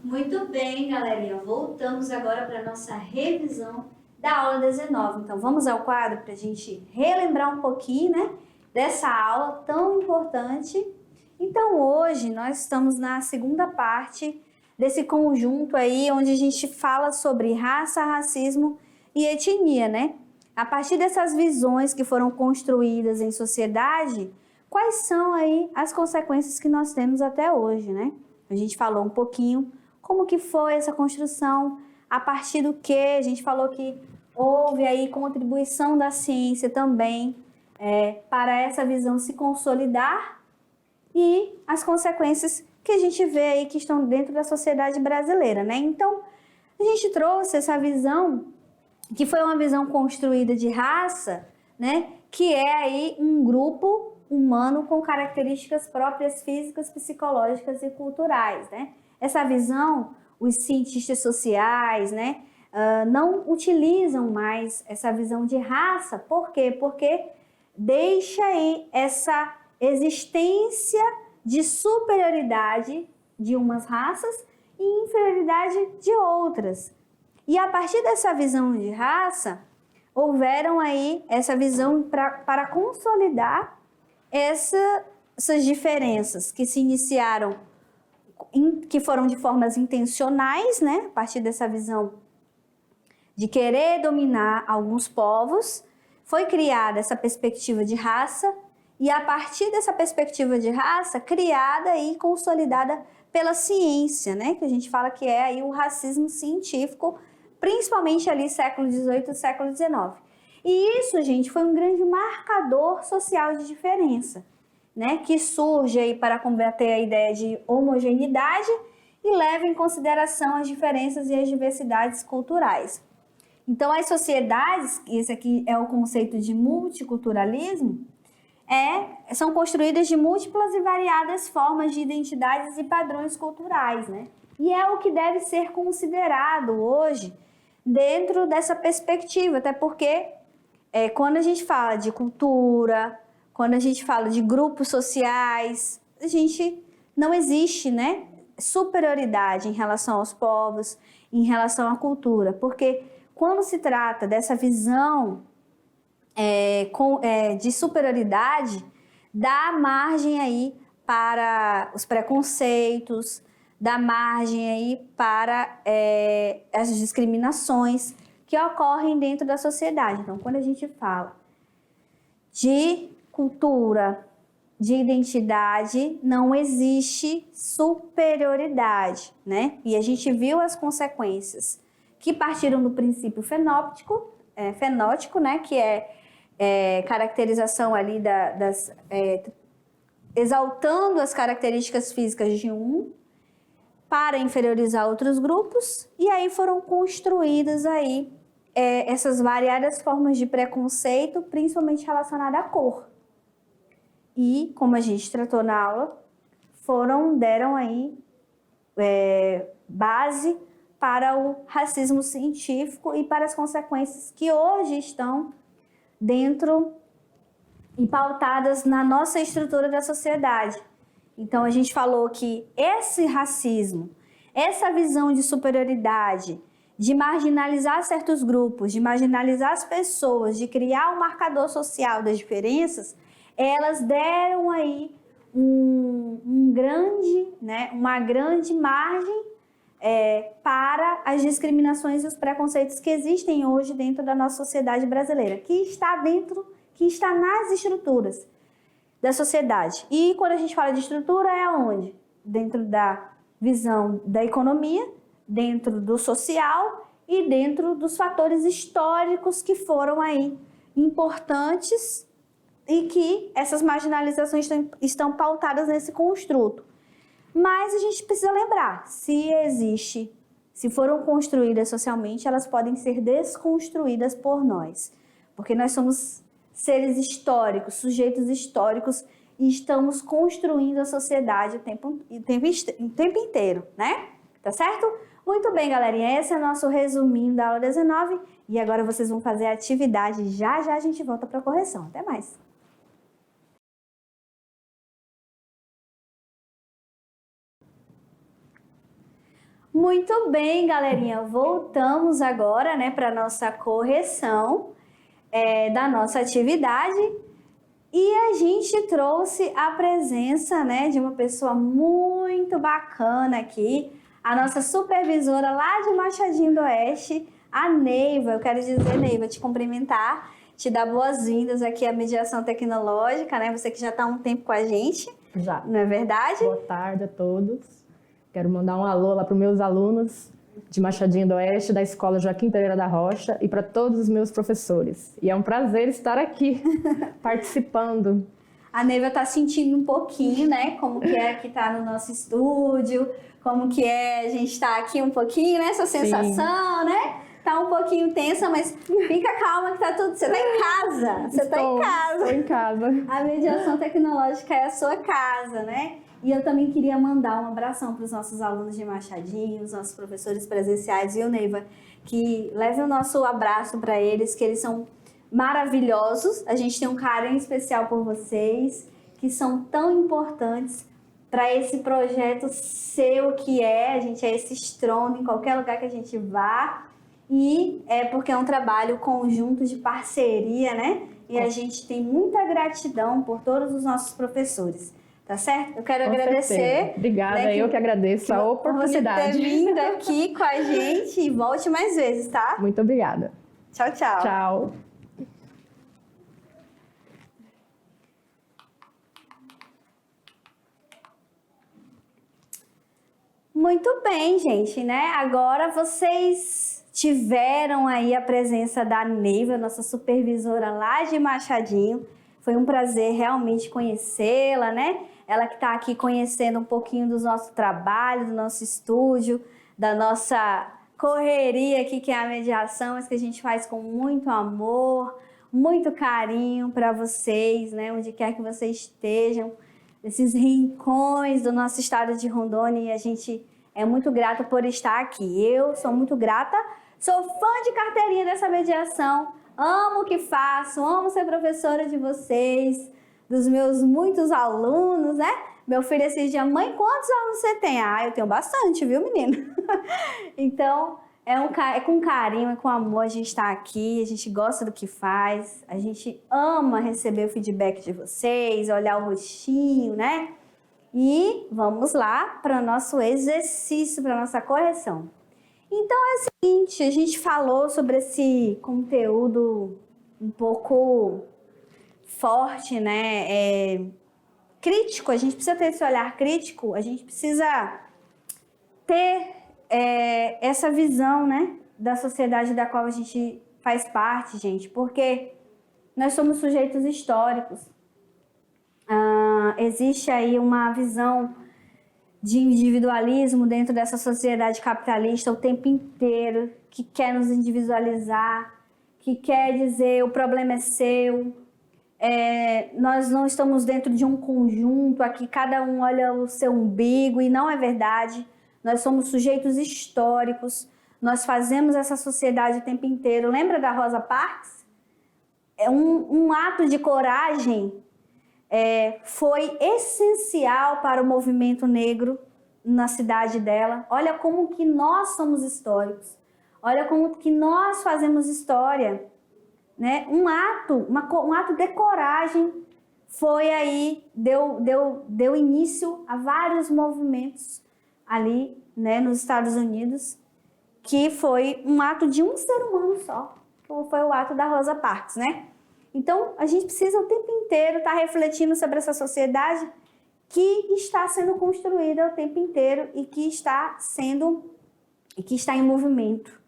Muito bem, galerinha. Voltamos agora para a nossa revisão da aula 19. Então, vamos ao quadro para a gente relembrar um pouquinho, né, dessa aula tão importante. Então, hoje nós estamos na segunda parte desse conjunto aí, onde a gente fala sobre raça, racismo e etnia, né? A partir dessas visões que foram construídas em sociedade, quais são aí as consequências que nós temos até hoje, né? A gente falou um pouquinho como que foi essa construção, a partir do que a gente falou que houve aí contribuição da ciência também para essa visão se consolidar e as consequências que a gente vê aí que estão dentro da sociedade brasileira, né? Então, a gente trouxe essa visão que foi uma visão construída de raça, né? Que é aí um grupo humano com características próprias físicas, psicológicas e culturais, né? Essa visão, os cientistas sociais, né, não utilizam mais essa visão de raça. Por quê? Porque deixa aí essa existência de superioridade de umas raças e inferioridade de outras. E a partir dessa visão de raça, houveram aí essa visão para consolidar essas diferenças que se iniciaram, que foram de formas intencionais, né? A partir dessa visão de querer dominar alguns povos, foi criada essa perspectiva de raça, e a partir dessa perspectiva de raça, criada e consolidada pela ciência, né? Que a gente fala que é aí o racismo científico, principalmente ali século XVIII e século XIX. E isso, gente, foi um grande marcador social de diferença, né, que surge aí para combater a ideia de homogeneidade e leva em consideração as diferenças e as diversidades culturais. Então, as sociedades, esse aqui é o conceito de multiculturalismo, são construídas de múltiplas e variadas formas de identidades e padrões culturais, né? E é o que deve ser considerado hoje dentro dessa perspectiva, até porque quando a gente fala de cultura, quando a gente fala de grupos sociais, a gente não existe, né, superioridade em relação aos povos, em relação à cultura, porque quando se trata dessa visão de superioridade, dá margem aí para os preconceitos, dá margem aí para as discriminações que ocorrem dentro da sociedade. Então, quando a gente fala de cultura, de identidade, não existe superioridade, né? E a gente viu as consequências que partiram do princípio fenótico, né? Que é caracterização ali exaltando as características físicas de um para inferiorizar outros grupos, e aí foram construídas aí essas variadas formas de preconceito, principalmente relacionada à cor. E, como a gente tratou na aula, deram aí base para o racismo científico e para as consequências que hoje estão dentro e pautadas na nossa estrutura da sociedade. Então, a gente falou que esse racismo, essa visão de superioridade, de marginalizar certos grupos, de marginalizar as pessoas, de criar um marcador social das diferenças, elas deram aí uma grande margem para as discriminações e os preconceitos que existem hoje dentro da nossa sociedade brasileira, que está nas estruturas da sociedade. E quando a gente fala de estrutura, é onde? Dentro da visão da economia, dentro do social e dentro dos fatores históricos que foram aí importantes e que essas marginalizações estão pautadas nesse construto. Mas a gente precisa lembrar, se foram construídas socialmente, elas podem ser desconstruídas por nós, porque nós somos seres históricos, sujeitos históricos, e estamos construindo a sociedade o tempo inteiro, né? Tá certo? Muito bem, galerinha, esse é o nosso resuminho da aula 19, e agora vocês vão fazer a atividade, já a gente volta para a correção. Até mais! Muito bem, galerinha. Voltamos agora, né, para nossa correção da nossa atividade. E a gente trouxe a presença, né, de uma pessoa muito bacana aqui, a nossa supervisora lá de Machadinho do Oeste, a Neiva. Eu quero dizer, Neiva, te cumprimentar, te dar boas-vindas aqui à Mediação Tecnológica, né? Você que já está há um tempo com a gente, Já. não é verdade? Boa tarde a todos. Quero mandar um alô lá para os meus alunos de Machadinho do Oeste, da Escola Joaquim Pereira da Rocha, e para todos os meus professores. E é um prazer estar aqui, participando. A Neiva está sentindo um pouquinho, né, como que é que tá no nosso estúdio, como que é a gente estar aqui um pouquinho, né, essa sensação, né? Tá um pouquinho tensa, mas fica calma que tá tudo... Você tá em casa, Estou em casa. A Mediação Tecnológica é a sua casa, né? E eu também queria mandar um abração para os nossos alunos de Machadinho, os nossos professores presenciais, viu, Neiva? Que leve o nosso abraço para eles, que eles são maravilhosos. A gente tem um carinho especial por vocês, que são tão importantes para esse projeto ser o que é. A gente é esse estrondo em qualquer lugar que a gente vá. E é porque é um trabalho conjunto de parceria, né? E a gente tem muita gratidão por todos os nossos professores. Tá certo? Eu quero agradecer. Certeza. Obrigada, né, eu que agradeço a oportunidade. Por você ter vindo aqui com a gente e volte mais vezes, tá? Muito obrigada. Tchau, tchau. Tchau. Muito bem, gente, né? Agora vocês tiveram aí a presença da Neiva, nossa supervisora lá de Machadinho. Foi um prazer realmente conhecê-la, né? Ela que está aqui conhecendo um pouquinho do nosso trabalho, do nosso estúdio, da nossa correria aqui, que é a mediação, mas que a gente faz com muito amor, muito carinho para vocês, né? Onde quer que vocês estejam, esses rincões do nosso estado de Rondônia, e a gente é muito grata por estar aqui. Eu sou muito grata, sou fã de carteirinha dessa mediação, amo o que faço, amo ser professora de vocês, dos meus muitos alunos, né? Meu filho esses dias, mãe, quantos alunos você tem? Ah, eu tenho bastante, viu, menino? Então, é com carinho, é com amor a gente está aqui, a gente gosta do que faz, a gente ama receber o feedback de vocês, olhar o rostinho, né? E vamos lá para o nosso exercício, para a nossa correção. Então é o seguinte, a gente falou sobre esse conteúdo um pouco forte, né? Crítico, a gente precisa ter esse olhar crítico, a gente precisa ter essa visão, né, da sociedade da qual a gente faz parte, gente, porque nós somos sujeitos históricos. Existe aí uma visão de individualismo dentro dessa sociedade capitalista o tempo inteiro, que quer nos individualizar, que quer dizer o problema é seu, nós não estamos dentro de um conjunto, aqui cada um olha o seu umbigo, e não é verdade. Nós somos sujeitos históricos, nós fazemos essa sociedade o tempo inteiro. Lembra da Rosa Parks? Um ato de coragem foi essencial para o movimento negro na cidade dela. Olha como que nós somos históricos, olha como que nós fazemos história, né? Um ato de coragem foi aí, deu início a vários movimentos ali, né, nos Estados Unidos, que foi um ato de um ser humano só, que foi o ato da Rosa Parks, né? Então, a gente precisa o tempo inteiro estar refletindo sobre essa sociedade que está sendo construída o tempo inteiro e que está em movimento.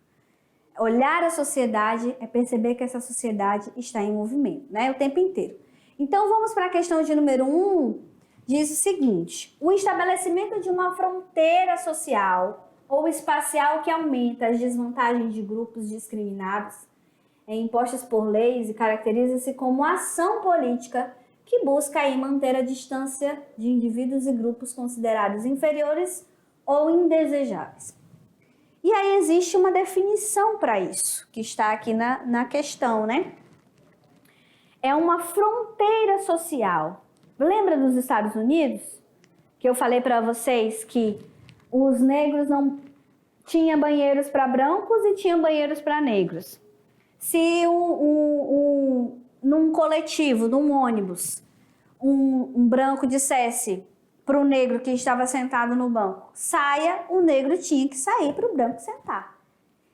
Olhar a sociedade é perceber que essa sociedade está em movimento, né? O tempo inteiro. Então, vamos para a questão de número 1. Diz o seguinte: o estabelecimento de uma fronteira social ou espacial que aumenta as desvantagens de grupos discriminados impostas por leis e caracteriza-se como ação política que busca aí manter a distância de indivíduos e grupos considerados inferiores ou indesejáveis. E aí existe uma definição para isso, que está aqui na questão, né? É uma fronteira social. Lembra dos Estados Unidos? Que eu falei para vocês que os negros não tinha banheiros para brancos e tinha banheiros para negros. Se num coletivo, num ônibus, um branco dissesse para o negro que estava sentado no banco, saia, o negro tinha que sair para o branco sentar.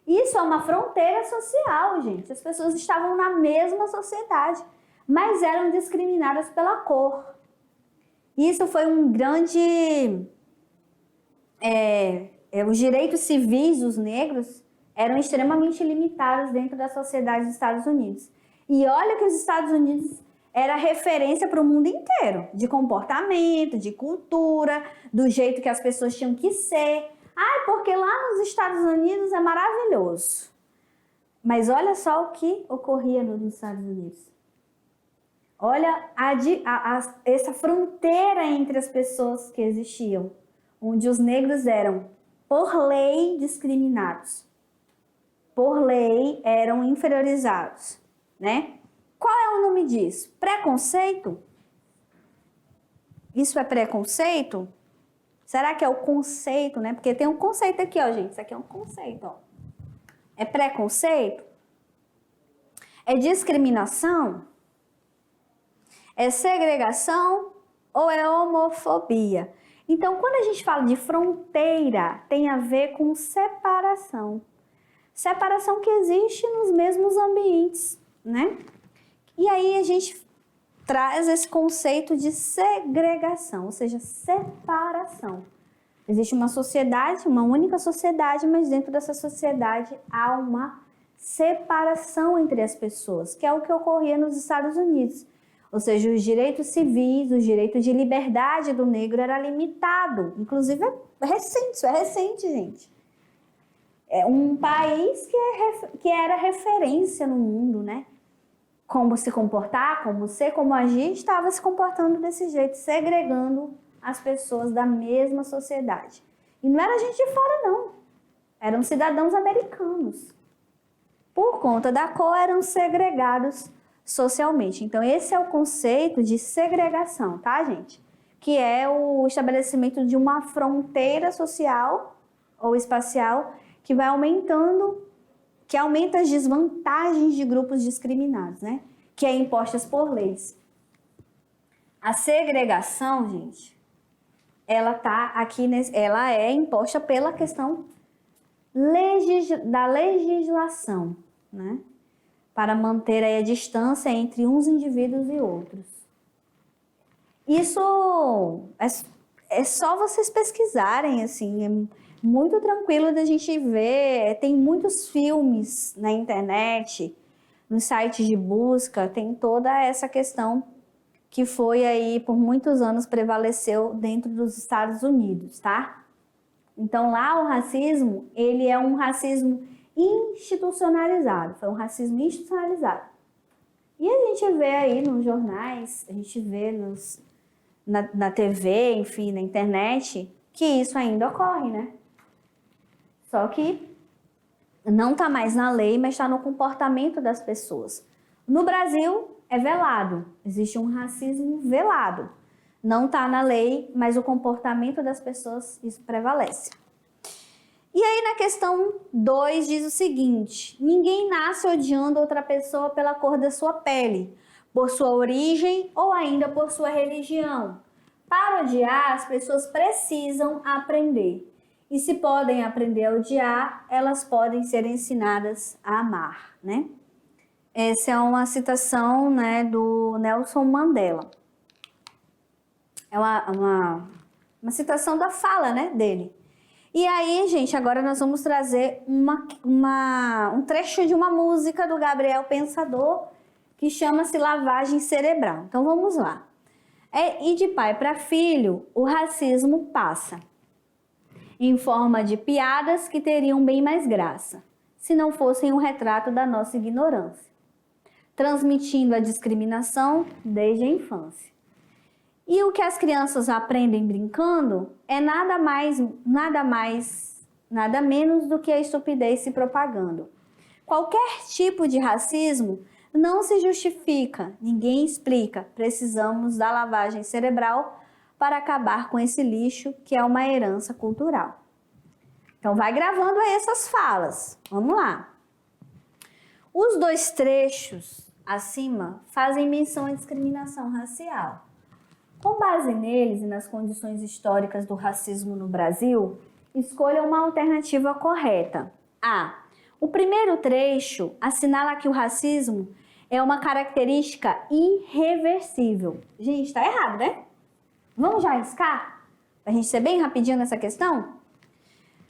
Isso é uma fronteira social, gente. As pessoas estavam na mesma sociedade, mas eram discriminadas pela cor. Isso foi um grande... os direitos civis dos negros eram extremamente limitados dentro da sociedade dos Estados Unidos. E olha que os Estados Unidos era referência para o mundo inteiro, de comportamento, de cultura, do jeito que as pessoas tinham que ser. Porque lá nos Estados Unidos é maravilhoso. Mas olha só o que ocorria nos Estados Unidos. Olha essa fronteira entre as pessoas que existiam, onde os negros eram, por lei, discriminados. Por lei, eram inferiorizados, né? Qual é o nome disso? Preconceito? Isso é preconceito? Será que é o conceito, né? Porque tem um conceito aqui, ó, gente. Isso aqui é um conceito, ó. É preconceito? É discriminação? É segregação ou é homofobia? Então, quando a gente fala de fronteira, tem a ver com separação. Separação que existe nos mesmos ambientes, né? E aí a gente traz esse conceito de segregação, ou seja, separação. Existe uma sociedade, uma única sociedade, mas dentro dessa sociedade há uma separação entre as pessoas, que é o que ocorria nos Estados Unidos. Ou seja, os direitos civis, o direito de liberdade do negro era limitado. Inclusive, é recente, isso é recente, gente. É um país que era referência no mundo, né? Como se comportar, como ser, como agir, estava se comportando desse jeito, segregando as pessoas da mesma sociedade. E não era gente de fora, não. Eram cidadãos americanos. Por conta da cor, eram segregados socialmente. Então, esse é o conceito de segregação, tá, gente? Que é o estabelecimento de uma fronteira social ou espacial que vai aumentando, que aumenta as desvantagens de grupos discriminados, né? Que é impostas por leis. A segregação, gente, ela tá aqui, ela é imposta pela questão da legislação, né? Para manter aí a distância entre uns indivíduos e outros. Isso é só vocês pesquisarem, assim, é muito tranquilo da gente ver. Tem muitos filmes na internet, nos sites de busca, tem toda essa questão que foi aí, por muitos anos, prevaleceu dentro dos Estados Unidos, tá? Então, lá o racismo, ele é um racismo institucionalizado, foi um racismo institucionalizado. E a gente vê aí nos jornais, a gente vê na TV, enfim, na internet, que isso ainda ocorre, né? Só que não está mais na lei, mas está no comportamento das pessoas. No Brasil, é velado, existe um racismo velado. Não está na lei, mas o comportamento das pessoas, isso prevalece. E aí na questão 2 diz o seguinte: ninguém nasce odiando outra pessoa pela cor da sua pele, por sua origem ou ainda por sua religião. Para odiar, as pessoas precisam aprender. E se podem aprender a odiar, elas podem ser ensinadas a amar, né? Essa é uma citação, né, do Nelson Mandela. É uma citação da fala, né, dele. E aí, gente, agora nós vamos trazer um trecho de uma música do Gabriel Pensador que chama-se Lavagem Cerebral. Então vamos lá. E de pai para filho, o racismo passa em forma de piadas que teriam bem mais graça, se não fossem um retrato da nossa ignorância, transmitindo a discriminação desde a infância. E o que as crianças aprendem brincando é nada menos do que a estupidez se propagando. Qualquer tipo de racismo não se justifica, ninguém explica. Precisamos da lavagem cerebral para acabar com esse lixo que é uma herança cultural. Então, vai gravando aí essas falas. Vamos lá. Os 2 trechos acima fazem menção à discriminação racial. Com base neles e nas condições históricas do racismo no Brasil, escolha uma alternativa correta. A. O primeiro trecho assinala que o racismo é uma característica irreversível. Gente, tá errado, né? Vamos já arriscar? Pra gente ser bem rapidinho nessa questão?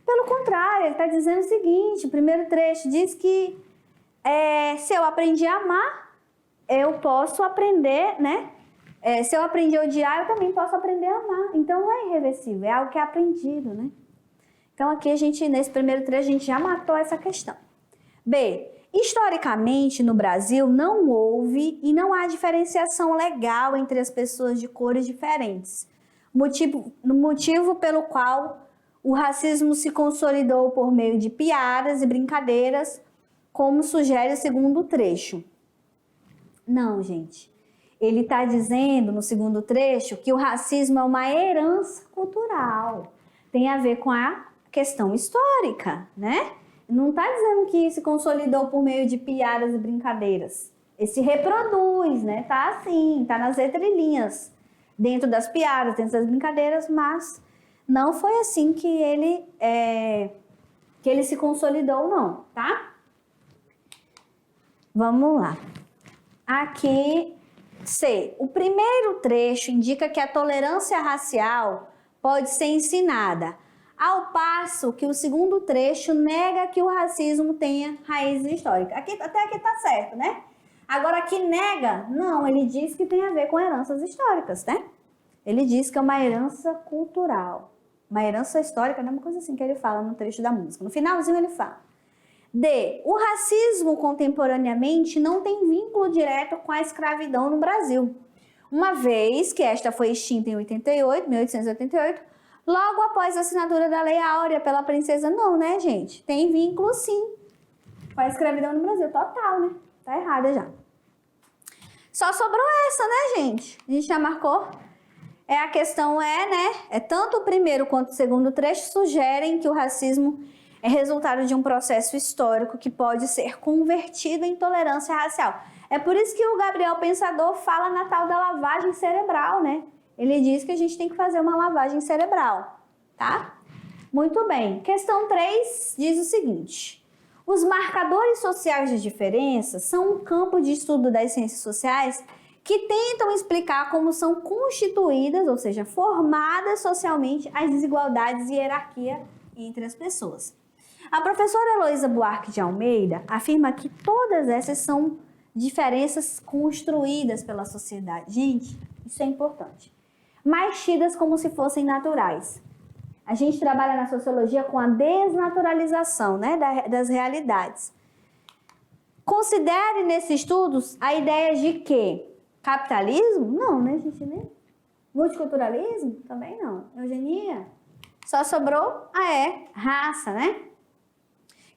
Pelo contrário, ele está dizendo o seguinte, o primeiro trecho diz que se eu aprendi a amar, eu posso aprender, né? Se eu aprendi a odiar, eu também posso aprender a amar. Então, não é irreversível, é algo que é aprendido, né? Então, aqui nesse primeiro trecho, a gente já matou essa questão. B. Historicamente, no Brasil, não houve e não há diferenciação legal entre as pessoas de cores diferentes. Motivo pelo qual o racismo se consolidou por meio de piadas e brincadeiras, como sugere o segundo trecho. Não, gente. Ele está dizendo, no segundo trecho, que o racismo é uma herança cultural. Tem a ver com a questão histórica, né? Não está dizendo que se consolidou por meio de piadas e brincadeiras. Ele se reproduz, né? Tá assim, tá nas entrelinhas. Dentro das piadas, dentro das brincadeiras, mas não foi assim que ele se consolidou, não, tá? Vamos lá. Aqui, C. O primeiro trecho indica que a tolerância racial pode ser ensinada, ao passo que o segundo trecho nega que o racismo tenha raízes históricas. Até aqui tá certo, né? Agora, aqui nega, não, ele diz que tem a ver com heranças históricas, né? Ele diz que é uma herança cultural. Uma herança histórica, não é uma coisa assim que ele fala no trecho da música. No finalzinho ele fala. D. O racismo contemporaneamente não tem vínculo direto com a escravidão no Brasil, uma vez que esta foi extinta em 1888, logo após a assinatura da Lei Áurea pela princesa. Não, né, gente? Tem vínculo, sim, com a escravidão no Brasil, total, né? Tá errada já. Só sobrou essa, né, gente? A gente já marcou. A questão né? Tanto o primeiro quanto o segundo trecho sugerem que o racismo é resultado de um processo histórico que pode ser convertido em tolerância racial. É por isso que o Gabriel Pensador fala na tal da lavagem cerebral, né? Ele diz que a gente tem que fazer uma lavagem cerebral, tá? Muito bem. Questão 3 diz o seguinte. Os marcadores sociais de diferença são um campo de estudo das ciências sociais que tentam explicar como são constituídas, ou seja, formadas socialmente as desigualdades e hierarquia entre as pessoas. A professora Heloísa Buarque de Almeida afirma que todas essas são diferenças construídas pela sociedade. Gente, isso é importante. Mas tidas como se fossem naturais. A gente trabalha na sociologia com a desnaturalização, né, das realidades. Considere nesses estudos a ideia de que capitalismo? Não, né, gente? Né? Multiculturalismo? Também não. Eugenia? Só sobrou raça, né?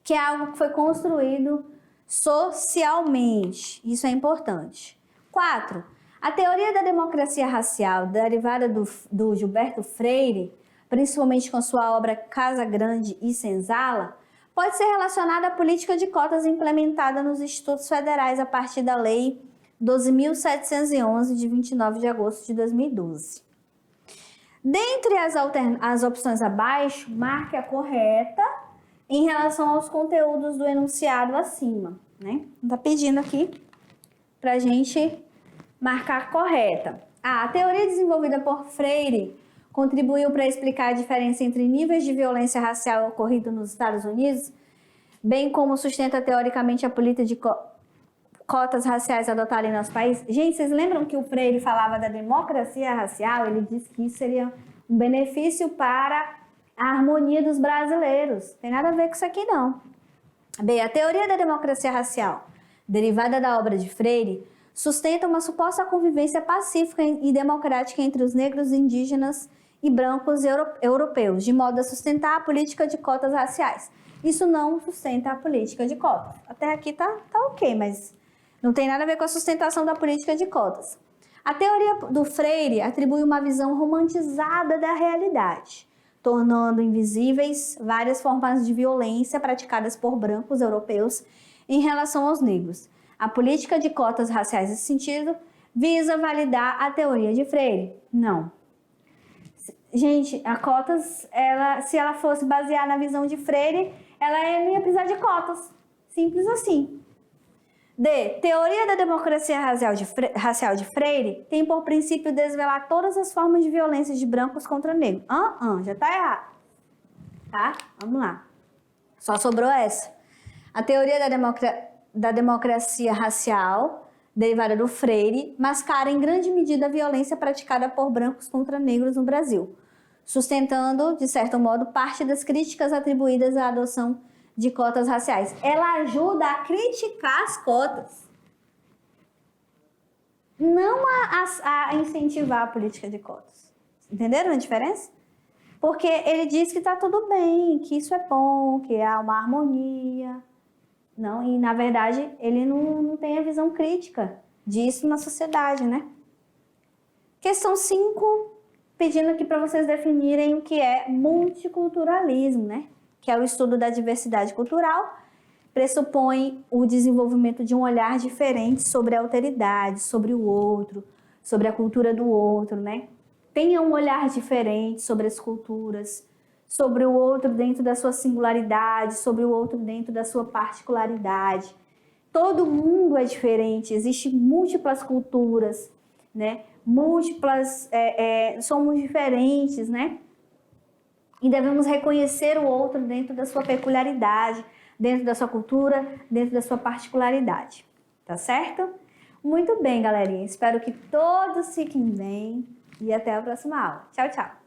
Que é algo que foi construído socialmente. Isso é importante. 4. A teoria da democracia racial, derivada do Gilberto Freire, principalmente com sua obra Casa Grande e Senzala, pode ser relacionada à política de cotas implementada nos institutos federais a partir da Lei 12.711, de 29 de agosto de 2012. Dentre as opções abaixo, marque a correta em relação aos conteúdos do enunciado acima, né? Tá pedindo aqui pra gente marcar correta. A teoria desenvolvida por Freire contribuiu para explicar a diferença entre níveis de violência racial ocorrido nos Estados Unidos, bem como sustenta teoricamente a política de cotas raciais adotada em nosso país. Gente, vocês lembram que o Freire falava da democracia racial? Ele disse que isso seria um benefício para a harmonia dos brasileiros. Tem nada a ver com isso aqui, não. B. A teoria da democracia racial, derivada da obra de Freire, sustenta uma suposta convivência pacífica e democrática entre os negros, indígenas e brancos europeus, de modo a sustentar a política de cotas raciais. Isso não sustenta a política de cotas. Até aqui tá ok, mas não tem nada a ver com a sustentação da política de cotas. A teoria do Freire atribui uma visão romantizada da realidade. tornando invisíveis várias formas de violência praticadas por brancos europeus em relação aos negros. A política de cotas raciais nesse sentido visa validar a teoria de Freire. Não. Gente, a cotas, se ela fosse baseada na visão de Freire, ela não ia precisar de cotas. Simples assim. D. Teoria da democracia racial de Freire tem por princípio desvelar todas as formas de violência de brancos contra negros. Já tá errado. Tá? Vamos lá. Só sobrou essa. A teoria da democracia racial, derivada do Freire, mascara em grande medida a violência praticada por brancos contra negros no Brasil, sustentando, de certo modo, parte das críticas atribuídas à adoção de cotas raciais. Ela ajuda a criticar as cotas, não a incentivar a política de cotas. Entenderam a diferença? Porque ele diz que está tudo bem, que isso é bom, que há uma harmonia. Não, e na verdade ele não tem a visão crítica disso na sociedade, né? Questão 5, pedindo aqui para vocês definirem o que é multiculturalismo, né? Que é o estudo da diversidade cultural, pressupõe o desenvolvimento de um olhar diferente sobre a alteridade, sobre o outro, sobre a cultura do outro, né? Tenha um olhar diferente sobre as culturas, sobre o outro dentro da sua singularidade, sobre o outro dentro da sua particularidade. Todo mundo é diferente, existem múltiplas culturas, né? Somos diferentes, né? E devemos reconhecer o outro dentro da sua peculiaridade, dentro da sua cultura, dentro da sua particularidade. Tá certo? Muito bem, galerinha. Espero que todos fiquem bem e até a próxima aula. Tchau, tchau!